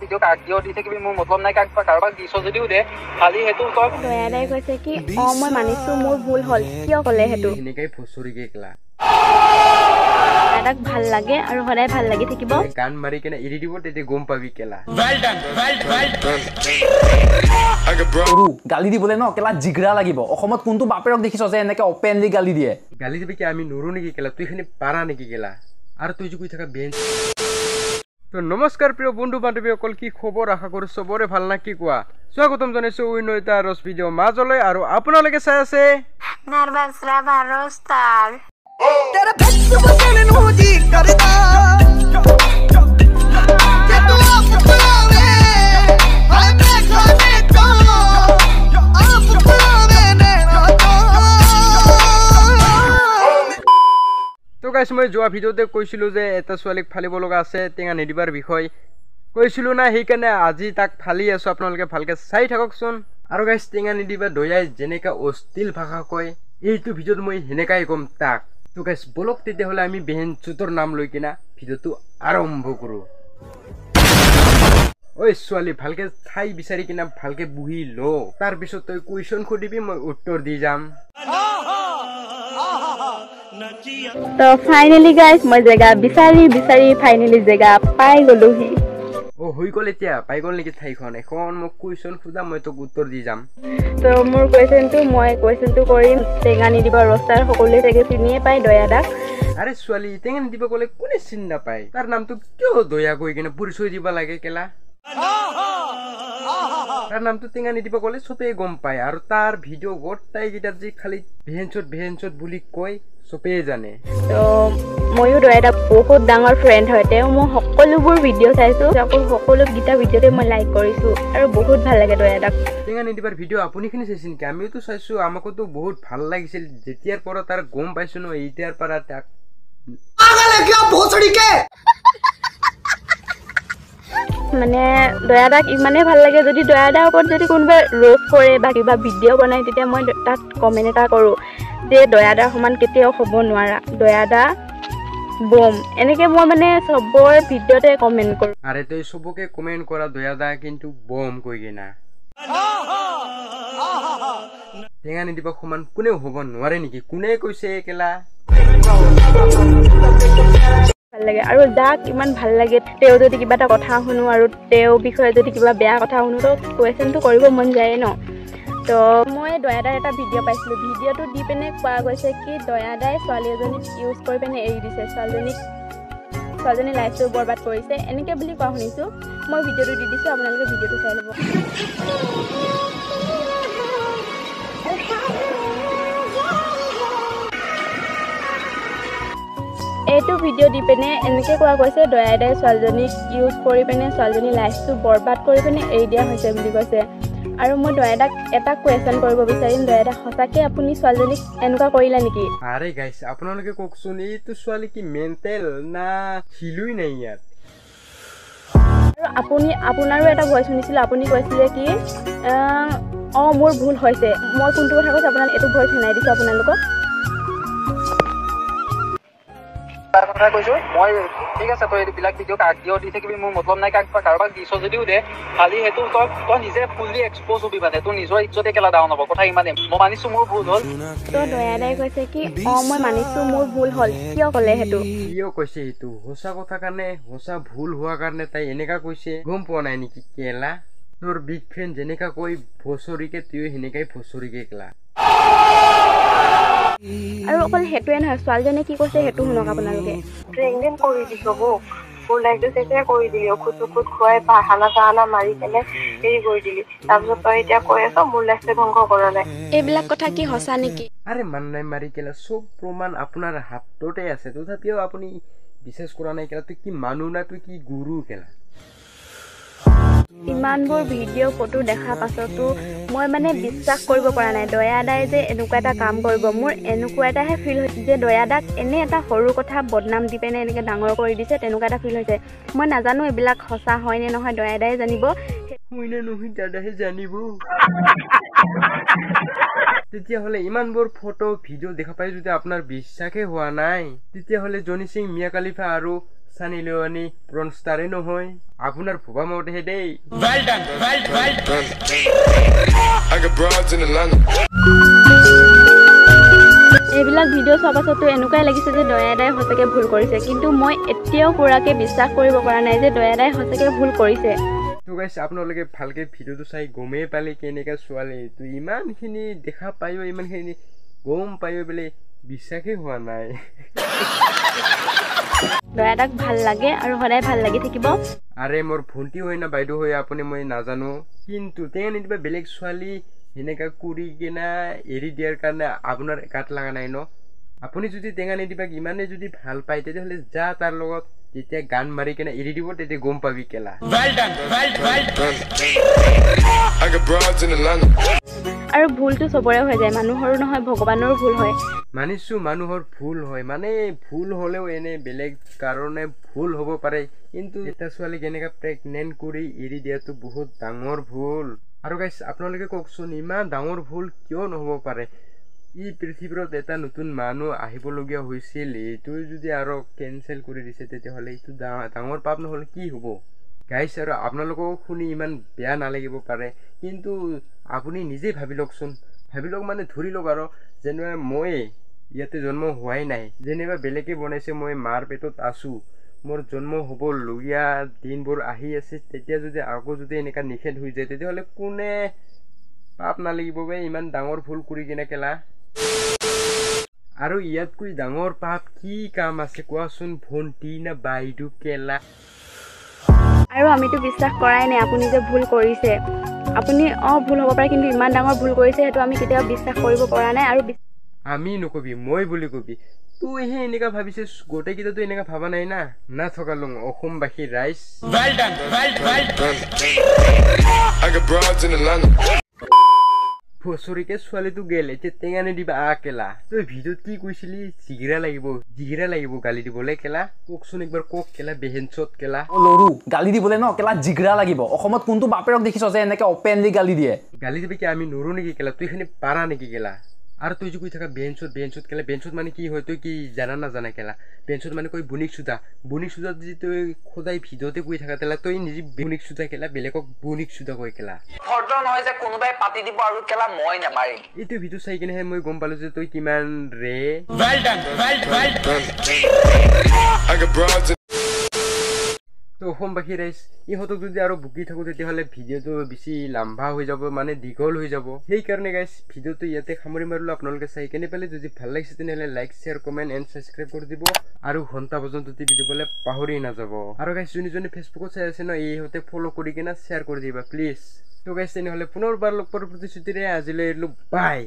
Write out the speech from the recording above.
Video কাক দিও দি থাকিবি মোৰ মতলব নাই কাৰোবাক দিছ যদিও দে খালি হেতু তই দয়াদাই কৈছে কি মই মানিছো মোৰ ভুল হল কিয় কলে হেতু এনেকাই ফসৰিকে কেলা তাক ভাল লাগে আৰু সদায় ভাল লাগি থাকিব গান মাৰি কেনে এৰি দিব তেতে গম পাবি কেলা সৰু গালি দিবলৈ ন কেলা জিগৰা লাগিব অসমত কোনটো বাপেৰক দেখিছ যে এনেকে ওপেনলি গালি দিয়ে গালি দিবি কি আমি নৰো নেকি কেলা তুই খানি পাৰা নেকি কেলা আৰু তুই যে কৈ থাকা বেঞ্চ তো নমস্কাৰ প্ৰিয় বন্ধু বান্ধৱীসকল কি খবৰ আশা কৰো সবৰে ভাল না কি কোৱা স্বাগতম জনাইছো উইনয়তা ৰস ভিডিঅ মাজলৈ আৰু আপোনালোকে চাই আছে নাৰ্ভাছ ৰাভা ৰস্তাৰ तेरा भक्त बदलन हो जी करदा के तू आप पावे हाय देखा दे तो आप पावे नैना তো গাইস মই যোৱা ভিডিঅতে কৈছিলো যে এটা ছোৱালীক ফালিব লগা আছে টেঙা নিদিবাৰ বিষয় কৈছিলো না সেইকাৰণে আজি তাক ফালি আছো আপোনালোকে ভালকে চাই থাককচোন আৰু গাইস টেঙা নিদিবা দয়াই যেনেকা অস্থিল ভাষা কয় এইটো ভিডিঅত মই হেনেকাই কম তাক তো গাইস বলক তেতে হলে আমি বেহেন চুতৰ নাম লৈ কিনা ভিডিঅটো আৰম্ভ কৰো ওই ছোৱালী ভালকে ঠাই বিচাৰি কিনা ভালকে বহি ল তাৰ পিছত তই কুৱেশ্যন খুদিবি মই উত্তৰ দি যাম তো ফাইনালি গাইস মই জেগা বিচাৰি ফাইনালি জেগা পাই গলোহি ও হৈ গল এতিয়া পাই গল নেকি ঠাইখন এখন মোক কুৱেশ্যন খুদা মই তোক উত্তৰ দি যাম তো মোৰ কুৱেশ্যনটো কৰিম টেঙা নিদিব ৰস্তাৰ সকলোৱে চাগে চিনিয়ে পায় দয়াদাক আৰে ছোৱালী টেঙা নিদিব কলে কোনে চিনি নাপায় তাৰ নামটো কিয় দয়া কৈ কিনে পৰিচয় দিব লাগে কেলা তাৰ নামটো টেঙা নিদিব কলে চবে গম পায় আৰু তাৰ ভিডিঅ' গোটাই গিটাত যে খালি ভেহেনচত বুলি কয় চবে জানে তো ময়ো দয়াদাক বহুত ডাঙৰ ফ্ৰেণ্ড হয় তেওঁ মই সকলোবোৰ ভিডিঅ' চাইছো সকলো গীতা ভিডিঅ'তে মই লাইক কৰিছো আৰু বহুত ভাল লাগে দয়াদাক টেঙা নিদিবাৰ ভিডিঅ' আপুনিখিনি চাইছে নেকি আমিওতো চাইছো আমাকতো বহুত ভাল লাগিছিল যেতিয়াৰ পৰা তাৰ গম পাইছো ন এতিয়াৰ পৰা তাক पागल है क्या भोसड़ी के মানে দয়াদাক ইমানেই ভাল লাগে যদি দয়াদাৰ ওপৰত যদি কোনোবাই ৰোষ্ট কৰে বা কিবা ভিডিঅ' বনায় তেতিয়া মই তাত কমেণ্ট এটা কৰোঁ যে দয়াদাৰ সমান কেতিয়াও হ'ব নোৱাৰা দয়াদা বম এনেকৈ মই মানে চবৰ ভিডিঅ'তে কমেণ্ট কৰোঁ আৰে তই চবকে কমেণ্ট কৰা দয়াদা কিন্তু বম কৈ কিনা টেঙা নিদিবা সমান কোনেও হ'ব নোৱাৰে নেকি কোনে কৈছে কেলা ভাল লাগে আৰু যাক ইমান ভাল লাগে তেওঁ যদি কিবা এটা কথা শুনো আৰু তেওঁৰ বিষয়ে যদি কিবা বেয়া কথা শুনো তো কুৱেশ্যনটো কৰিব মন যায় ন তো মই দয়াদাৰ এটা ভিডিঅ' পাইছিলোঁ ভিডিঅ'টো দি পিনে কোৱা গৈছে কি দয়াদাই ছোৱালী এজনীক ইউজ কৰি পিনে এৰি দিছে ছোৱালীজনীৰ লাইফটো বৰবাদ কৰিছে এনেকৈ বুলি কোৱা শুনিছোঁ মই ভিডিঅ'টো দি দিছোঁ আপোনালোকে ভিডিঅ'টো চাই ল'ব এইটো ভিডিঅ' দি পিনে এনেকৈ কোৱা গৈছে দয়াদাই ছোৱালীজনীক ইউজ কৰি পিনে ছোৱালীজনীৰ লাইফটো বৰবাদ কৰি পিনে এৰি দিয়া হৈছে বুলি কৈছে আৰু মই দয়াদাক এটা কুৱেশ্যন কৰিব বিচাৰিম দয়াদা সঁচাকৈ আপুনি ছোৱালীজনীক এনেকুৱা কৰিলে নেকি আৰে গাইছ আপোনালোকে কওকচোন এইটো ছোৱালী কি মেণ্টেল না হিলুই নাই ইয়াত আৰু আপোনাৰো এটা ভইচ শুনিছিলোঁ আপুনি কৈছিলে কি মোৰ ভুল হৈছে মই কোনটো কথা কৈছোঁ আপোনাক এইটো ভইচ শুনাই দিছোঁ আপোনালোকক তাৰ কথা কৈছো মই ঠিক আছে তই এইবিলাক ভিডিঅ' কাক দিও দি থাকিবি মোৰ মতলব নাই কাৰোবাক দিছ যদিও দে খালি হেতু তই নিজে ফুললি এক্সপ'জ হবি মানে তোৰ নিজৰ ইজ্জতে কেলা ডাউন হ'ব কথা ইমানে মই মানিছো মোৰ ভুল হ'ল তো দয়াদাই কৈছে কি মই মানিছো মোৰ ভুল হ'ল কিয় ক'লে হেতু কিয় কৈছে এইটো সঁচা কথা কাৰণে সঁচা ভুল হোৱা কাৰণে তাই এনেকা কৈছে গম পোৱা নাই নেকি কেলা তোৰ বিগ ফ্ৰেণ্ড যেনেকা কৈ ভচৰিকে তুই সেনেকাই ভচৰিকে কেলা আৰু অকল সেইটোৱে নহয় ছোৱালীজনীয়ে কি কৈছে সেইটো শুনক আপোনালোকে প্ৰেগনেণ্ট কৰি দিছ মোক মোৰ লাইফটো চেছে কৰি দিলি ঔষধ চৌষধ খুৱাই হানা চাহানা মাৰি কেনে হেৰি কৰি দিলি তাৰপিছত তই এতিয়া কৈ আছ মোৰ লাইফটো ধ্বংস কৰা নাই এইবিলাক কথা কি সঁচা নেকি আৰে মান নাই মাৰি কেলা চব প্ৰমাণ আপোনাৰ হাততে আছে তথাপিও আপুনি বিশ্বাস কৰা নাই কেলা তুই কি মানুহ না তুই কি গুৰু কেলা ইমানবোৰ ভিডিঅ' ফটো দেখা পাছতো মই মানে বিশ্বাস কৰিব পৰা নাই দয়াদাই যে এনেকুৱা এটা কাম কৰিব মোৰ এনেকুৱা এটাহে ফিল হৈছে যে দয়াদাক এনে এটা সৰু কথা বদনাম দি পিনে এনেকৈ ডাঙৰ কৰি দিছে তেনেকুৱা এটা ফিল হৈছে মই নাজানো এইবিলাক সঁচা হয় নে নহয় দয়াদাই জানিব মইনা নহয় দাদাহে জানিব তেতিয়াহ'লে ইমানবোৰ ফটো ভিডিঅ' দেখা পাই যদি আপোনাৰ বিশ্বাসে হোৱা নাই তেতিয়াহ'লে জনি সিং মিয়া খালিফা আৰু সানি লিওনি প্ৰন ষ্টাৰে নহয় আপোনাৰ ভবা মতেহে দেই এইবিলাক ভিডিঅ' চোৱাৰ পাছতো এনেকুৱাই লাগিছে যে দয়াদাই সঁচাকৈ ভুল কৰিছে, কিন্তু মই এতিয়াও পুৰাকৈ বিশ্বাস কৰিব পৰা নাই যে দয়াদাই সঁচাকৈ ভুল কৰিছে। তো গাইছ আপোনালোকে ভালকে ভিডিঅ'টো চাই গমেই পালে কেনেকা ছোৱালী তো ইমানখিনি দেখা পায়ো ইমানখিনি গম পায়ো বোলে বিশ্বাসেই হোৱা নাই দয়াদাক ভাল লাগে আৰু সদায় ভাল লাগি থাকিব। আৰে মোৰ ভণ্টি হয় না বাইদেউ হয় আপুনি মই নাজানো, কিন্তু তেনে কিবা বেলেগ ছোৱালী সেনেকা কৰি কিনা এৰি দিয়াৰ কাৰণে আপোনাৰ গাত লগা নাই ন? আপুনি যদি টেঙা নিদিবাক ইমানে যদি ভাল পায় তেতিয়াহ'লে যা তাৰ লগত যেতিয়া গান মাৰি কিনে এৰি দিব তেতিয়া গম পাবি কেলা। আৰু ভুলটো চবৰে হৈ যায়, মানুহৰো নহয় ভগৱানৰো ভুল হয়। মানিছো মানুহৰ ভুল হয়, মানে ভুল হ'লেও এনে বেলেগ কাৰণে ভুল হ'ব পাৰে, কিন্তু এটা ছোৱালীক এনেকা প্ৰেগনেণ্ট কৰি এৰি দিয়াটো বহুত ডাঙৰ ভুল। আৰু গাইছ আপোনালোকে কওকচোন ইমান ডাঙৰ ভুল কিয় নহ'ব পাৰে? ই পৃথিৱীত এটা নতুন মানুহ আহিবলগীয়া হৈছিল, এইটো যদি আৰু কেঞ্চেল কৰি দিছে তেতিয়াহ'লে এইটো ডাঙৰ পাপ নহ'লে কি হ'ব গাইছ? আৰু আপোনালোকেও শুনি ইমান বেয়া নালাগিব পাৰে, কিন্তু আপুনি নিজেই ভাবি লওকচোন, ভাবি লওক মানে ধৰি লওক আৰু যেনিবা মই ইয়াতে জন্ম হোৱাই নাই, যেনিবা বেলেগে বনাইছে, মই মাৰ পেটত আছোঁ, মোৰ জন্ম হ'বলগীয়া দিনবোৰ আহি আছে, তেতিয়া যদি আকৌ যদি এনেকা নিষেধ হৈ যায় তেতিয়াহ'লে কোনে পাপ নালাগিব বে ইমান ডাঙৰ ভুল কৰি কিনে কেলা? আৰু ইয়াতকৈ ডাঙৰ পাপ কি কাম আছে কোৱাচোন ভণ্টি না বাইদেউ কেলা? আৰু আমিতো বিশ্বাস কৰাই নাই আপুনি যে ভুল কৰিছে। আপুনি ভুল হ'ব পাৰে, কিন্তু ইমান ডাঙৰ ভুল কৰিছে সেইটো আমি কেতিয়াও বিশ্বাস কৰিব পৰা নাই। আৰু আমি নকবি মই বুলি কবি, তুইহে এনেকা ভাবিছে, গোটেইকেইটাতো এনেকা ভাবা নাই না। না থকা লং অসমবাসী ৰাইজ বছৰিকে ছোৱালীটো গেল, এতিয়া টেঙা নিদিবা কেলা? তই ভিডিঅ'ত কি কৈছিলি? জিগিৰা লাগিব গালি দিবলৈ কেলা? কওকচোন একবাৰ কওক কেলা বেহেনচত কেলা। লৰু গালি দিবলৈ ন কেলা জিগৰা লাগিব। অসমত কোনটো বাপেৰক দেখিছ যে এনেকে অপেনলি গালি দিয়ে? গালি দিবি কি আমি নৰো নেকি কেলা? তুই খানি পাৰা নেকি কেলা? আৰু তুই যে কৈ থাকা বেঞ্চত কেলা, বেঞ্চত মানে কি হয় তই কি জানা নাজানা কেলা? বেঞ্চত মানে কৈ বনিক চুদা যদি তই সদায় ভিডিঅ'তে কৈ থাকা তেলা তই নিজে বনিক চুদা কেলা, বেলেগক বনিক চুদা কয় কেলা। নহয় যে কোনোবাই পাতি দিব আৰু কেলা মই নামাৰিম। এইটো ভিডিঅ' চাই কিনেহে মই গম পালো যে তই কিমান ৰে। তো অসমবাসী ৰাইজ ইহঁতক যদি আৰু বুকি থাকো তেতিয়াহ'লে ভিডিঅ'টো বেছি লাম্বা হৈ যাব, মানে দীঘল হৈ যাব। সেইকাৰণে গাইজ ভিডিঅ'টো ইয়াতে সামৰি মাৰিলো। আপোনালোকে চাই কেনে পালে যদি ভাল লাগিছে তেনেহ'লে like share comment and subscribe কৰি দিব, আৰু ঘণ্টা পৰ্যন্ত টিপি দিবলৈ পাহৰি নাযাব। আৰু গাইজ যোনে ফেচবুকত চাই আছে ন ইহঁতে ফ'ল' কৰি কিনে শ্বেয়াৰ কৰি দিবা প্লিজ। তো গাইজ তেনেহ'লে পুনৰবাৰ লগ পোৱাৰ প্ৰতিশ্ৰুতিৰে আজিলৈ বাই।